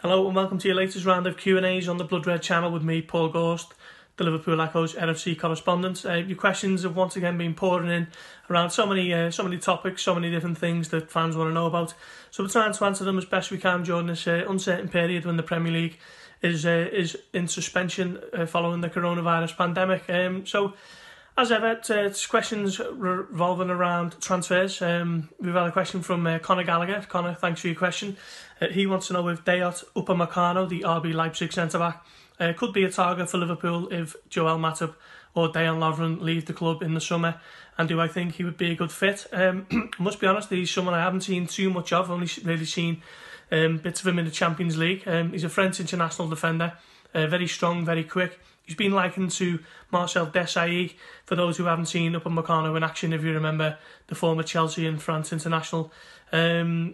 Hello and welcome to your latest round of Q&As on the Blood Red channel with me, Paul Gorst, the Liverpool Echo's NFC correspondent. Your questions have once again been pouring in around so many topics, so many different things that fans want to know about. So we're trying to answer them as best we can during this uncertain period when the Premier League is in suspension following the coronavirus pandemic. So as ever, it's questions revolving around transfers. We've had a question from Conor Gallagher. Conor, thanks for your question. He wants to know if Dayot Upamecano, the RB Leipzig centre-back, could be a target for Liverpool if Joel Matip or Dejan Lovren leave the club in the summer, and do I think he would be a good fit? I must be honest, he's someone I haven't seen too much of. I've only really seen bits of him in the Champions League. He's a French international defender, very strong, very quick. He's been likened to Marcel Desailly, for those who haven't seen Upamecano in action, if you remember, the former Chelsea and France international. As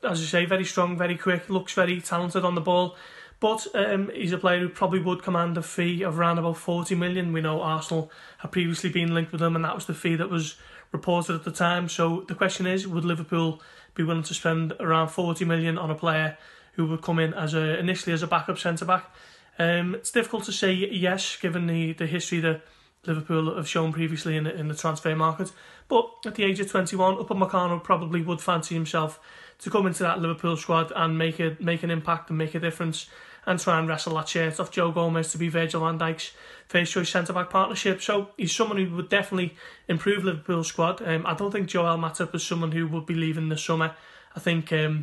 I say, very strong, very quick, looks very talented on the ball, but he's a player who probably would command a fee of around about 40 million. We know Arsenal had previously been linked with him, and that was the fee that was reported at the time. So the question is, would Liverpool be willing to spend around 40 million on a player who would come in initially as a backup centre-back? It's difficult to say yes, given the history that Liverpool have shown previously in the transfer market. But at the age of 21, Upamecano probably would fancy himself to come into that Liverpool squad and make an impact and make a difference and try and wrestle that shirt off Joe Gomez to be Virgil van Dijk's first choice centre-back partnership. So he's someone who would definitely improve Liverpool's squad. I don't think Joel Matip is someone who would be leaving this summer. I think Dejan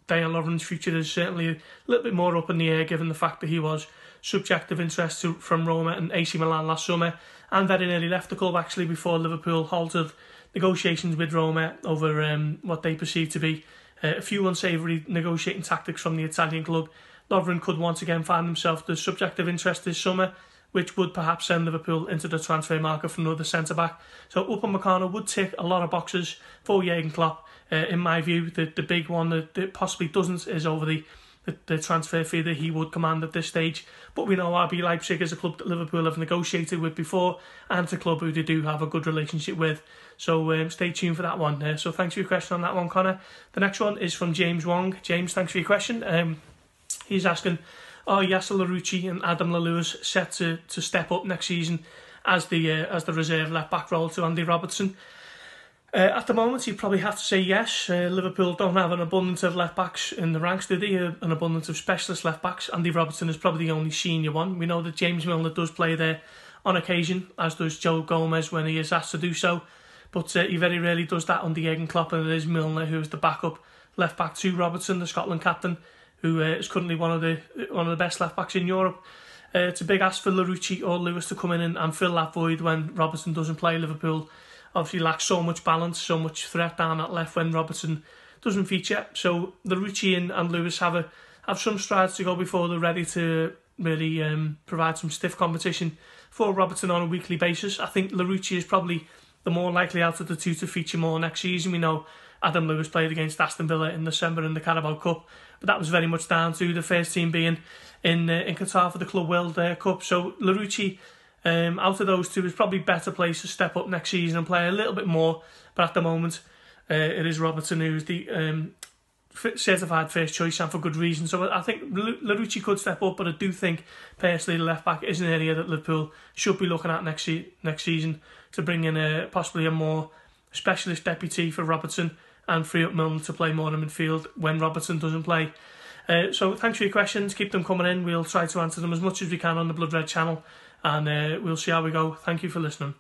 Lovren's future is certainly a little bit more up in the air, given the fact that he was subject of interest from Roma and AC Milan last summer, and very nearly left the club actually before Liverpool halted negotiations with Roma over what they perceived to be a few unsavoury negotiating tactics from the Italian club. Lovren could once again find himself the subject of interest this summer, which would perhaps send Liverpool into the transfer market for another centre-back. So Upamecano would tick a lot of boxes for Jurgen Klopp. In my view, the big one that possibly doesn't is over the transfer fee that he would command at this stage. But we know RB Leipzig is a club that Liverpool have negotiated with before, and it's a club who they do have a good relationship with. So stay tuned for that one. So thanks for your question on that one, Conor. The next one is from James Wong. James, thanks for your question. He's asking, are Yasser, Larouci and Adam Larouci set to step up next season as the reserve left-back role to Andy Robertson? At the moment, you'd probably have to say yes. Liverpool don't have an abundance of left-backs in the ranks, do they? An abundance of specialist left-backs. Andy Robertson is probably the only senior one. We know that James Milner does play there on occasion, as does Joe Gomez when he is asked to do so. But he very rarely does that under Jurgen Klopp, and it is Milner who is the backup left-back to Robertson, the Scotland captain, who is currently one of the best left-backs in Europe. It's a big ask for Larouci or Lewis to come in and fill that void when Robertson doesn't play. Liverpool obviously lacks so much balance, so much threat down that left when Robertson doesn't feature. So Larouci and Lewis have some strides to go before they're ready to really provide some stiff competition for Robertson on a weekly basis. I think Larouci is probably the more likely out of the two to feature more next season. We know Adam Lewis played against Aston Villa in December in the Carabao Cup, but that was very much down to the first team being in Qatar for the Club World Cup. So Larouci, out of those two, is probably better placed to step up next season and play a little bit more. But at the moment, it is Robertson who's the certified first choice, and for good reason. So I think Larouci could step up, but I do think personally the left back is an area that Liverpool should be looking at next season to bring in possibly a more specialist deputy for Robertson and free up Milner to play more in midfield when Robertson doesn't play. So thanks for your questions. Keep them coming in. We'll try to answer them as much as we can on the Blood Red channel, and we'll see how we go. Thank you for listening.